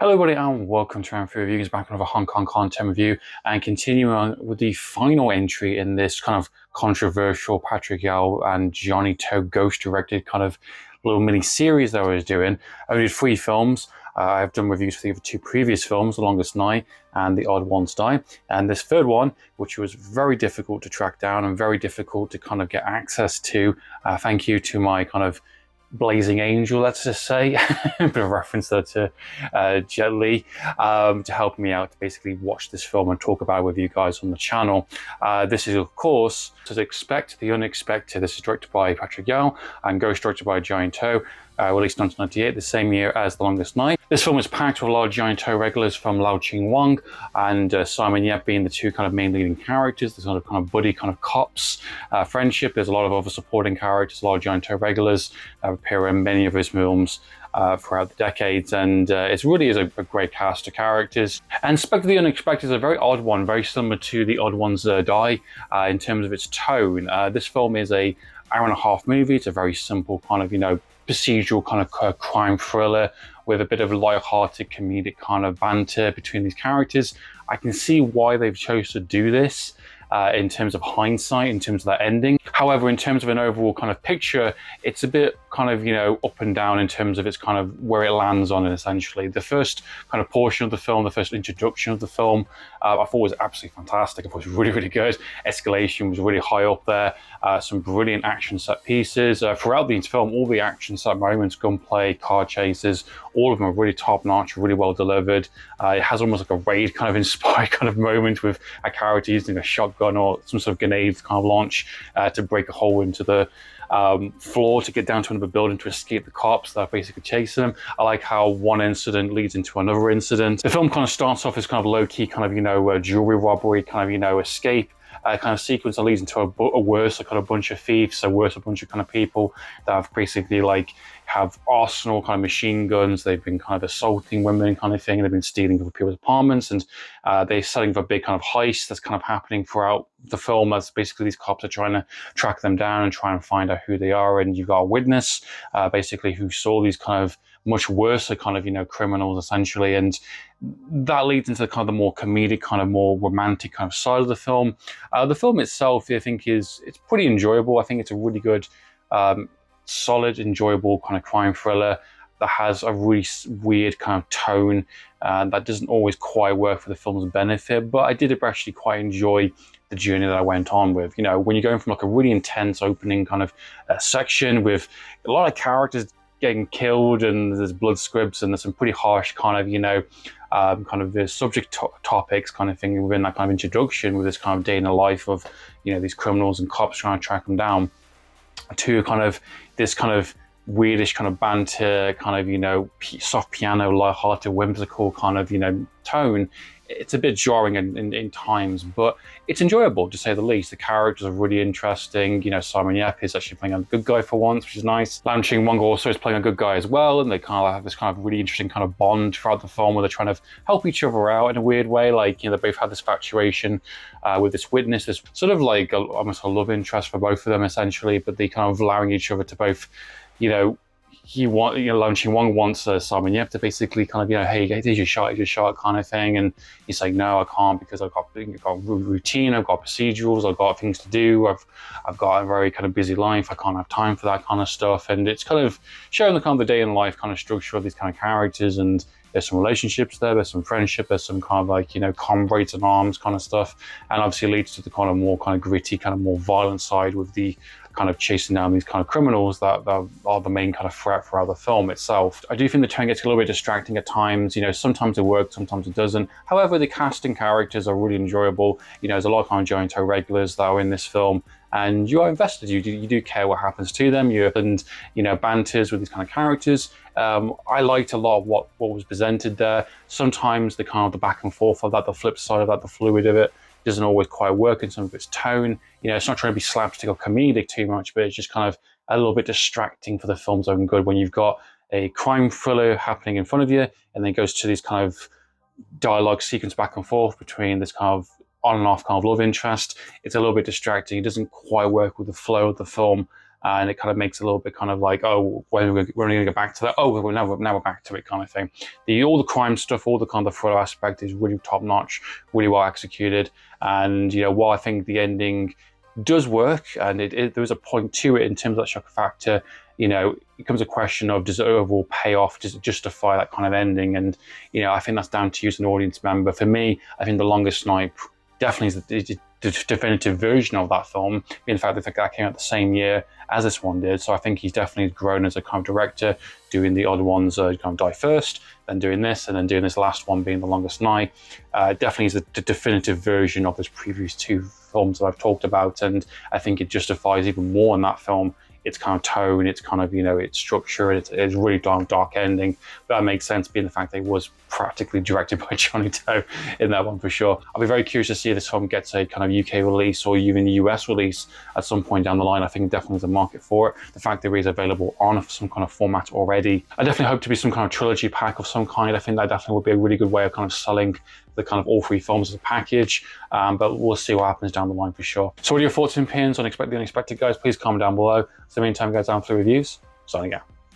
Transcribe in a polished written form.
Hello everybody and welcome to Amphlett Reviews, back with a Hong Kong content review and continuing on with the final entry in this kind of controversial Patrick Yao and Johnnie To ghost directed kind of little mini series that I was doing. I did 3 films. I've done reviews for the 2 previous films, The Longest Night and The Odd Ones Die. And this third one, which was very difficult to track down and very difficult to kind of get access to. Thank you to my kind of blazing angel, let's just say, a bit of reference there to Jet Li, to help me out to basically watch this film and talk about it with you guys on the channel. This is, of course, to expect the unexpected. This is directed by Patrick Yao and ghost-directed by Johnnie To. Released in 1998, the same year as The Longest Night. This film is packed with a lot of Johnnie To regulars from Lau Ching Wan and Simon Yep being the 2 kind of main leading characters. There's kind of buddy kind of cops friendship. There's a lot of other supporting characters, a lot of Johnnie To regulars that appear in many of his films throughout the decades, and it really is a great cast of characters. And Expect the Unexpected is a very odd one, very similar to The Odd Ones Die in terms of its tone. This film is a hour-and-a-half movie. It's a very simple kind of, procedural kind of crime thriller with a bit of light-hearted comedic kind of banter between these characters. I can see why they've chosen to do this in terms of hindsight, in terms of that ending. However, in terms of an overall kind of picture, it's a bit kind of, up and down in terms of its kind of where it lands on it, essentially. The first kind of portion of the film, the first introduction of the film, I thought was absolutely fantastic. I thought it was really, really good. Escalation was really high up there. Some brilliant action set pieces. Throughout the film, all the action set moments, gunplay, car chases, all of them are really top-notch, really well delivered. It has almost like a Raid kind of inspired kind of moment with a character using a shotgun or some sort of grenade kind of launch to break a hole into the floor to get down to another building to escape the cops that are basically chasing them. I like how one incident leads into another incident. The film kind of starts off as kind of low-key kind of, jewelry robbery, kind of, escape kind of sequence that leads into a worse kind of bunch of thieves, a worse bunch of kind of people that have basically have arsenal kind of machine guns. They've been kind of assaulting women kind of thing. They've been stealing other people's apartments, and they're setting up a big kind of heist that's kind of happening throughout the film as basically these cops are trying to track them down and try and find out who they are. And you've got a witness basically who saw these kind of much worse kind of, criminals essentially. And that leads into kind of the more comedic, kind of more romantic kind of side of the film. The film itself, I think, it's pretty enjoyable. I think it's a really good, solid, enjoyable kind of crime thriller that has a really weird kind of tone that doesn't always quite work for the film's benefit. But I did actually quite enjoy the journey that I went on with. When you're going from a really intense opening kind of section with a lot of characters getting killed and there's blood squibs and there's some pretty harsh kind of, kind of the subject topics kind of thing within that kind of introduction with this kind of day in the life of, these criminals and cops trying to track them down, to kind of this kind of weirdish kind of banter, kind of, soft piano, light-hearted, whimsical kind of, tone. It's a bit jarring in times, but it's enjoyable to say the least. The characters are really interesting. Simon Yep is actually playing a good guy for once, which is nice. Lau Ching Wan also is playing a good guy as well, and they kind of have this kind of really interesting kind of bond throughout the film where they're trying to help each other out in a weird way. They both have this infatuation with this witness, this sort of almost a love interest for both of them essentially, but they kind of allowing each other to both, Lau Ching Wan wants Simon Yep to basically kind of, hey, here's your shot kind of thing. And he's like, no, I can't because I've got routine, I've got procedurals, I've got things to do, I've got a very kind of busy life, I can't have time for that kind of stuff. And it's kind of showing the kind of the day in life kind of structure of these kind of characters. And there's some relationships there's some friendship, there's some kind of comrades in arms kind of stuff. And obviously leads to the kind of more kind of gritty, kind of more violent side with the kind of chasing down these kind of criminals that are the main kind of threat for the film itself. I do think the tone gets a little bit distracting at times. Sometimes it works, sometimes it doesn't. However, the casting characters are really enjoyable. There's a lot of kind of Johnnie To regulars that are in this film, and you are invested. You do care what happens to them. Banters with these kind of characters. I liked a lot of what was presented there. Sometimes the kind of the back and forth of that, the flip side of that, the fluid of it, doesn't always quite work in some of its tone. It's not trying to be slapstick or comedic too much, but it's just kind of a little bit distracting for the film's own good when you've got a crime thriller happening in front of you and then it goes to these kind of dialogue sequence back and forth between this kind of on and off kind of love interest. It's a little bit distracting. It doesn't quite work with the flow of the film and it kind of makes it a little bit kind of like, oh, when are we going to get back to that? Oh, well, now we're back to it kind of thing. All the crime stuff, all the kind of thriller aspect is really top notch, really well executed. And while I think the ending does work, and there's a point to it in terms of that shock factor, it becomes a question of, does it overall pay off? Does it justify that kind of ending? And I think that's down to you as an audience member. For me, I think The Longest Night definitely is the definitive version of that film. In fact, I think that came out the same year as this one did. So I think he's definitely grown as a kind of director, doing the other ones, kind of Die First, then doing this, and then doing this last one being The Longest Night. Definitely is the definitive version of those previous two films that I've talked about, and I think it justifies even more in that film its kind of tone, its kind of its structure, it's really dark ending. But that makes sense, being the fact that it was practically directed by Johnnie To in that one for sure. I'll be very curious to see if this film gets a kind of UK release or even US release at some point down the line. I think definitely there's a market for it. The fact that it is available on some kind of format already. I definitely hope to be some kind of trilogy pack of some kind. I think that definitely would be a really good way of kind of selling the kind of all three films as a package, but we'll see what happens down the line for sure. So what are your thoughts and opinions on The Unexpected, guys? Please comment down below. So in the meantime, guys, Amphlett Reviews, signing out.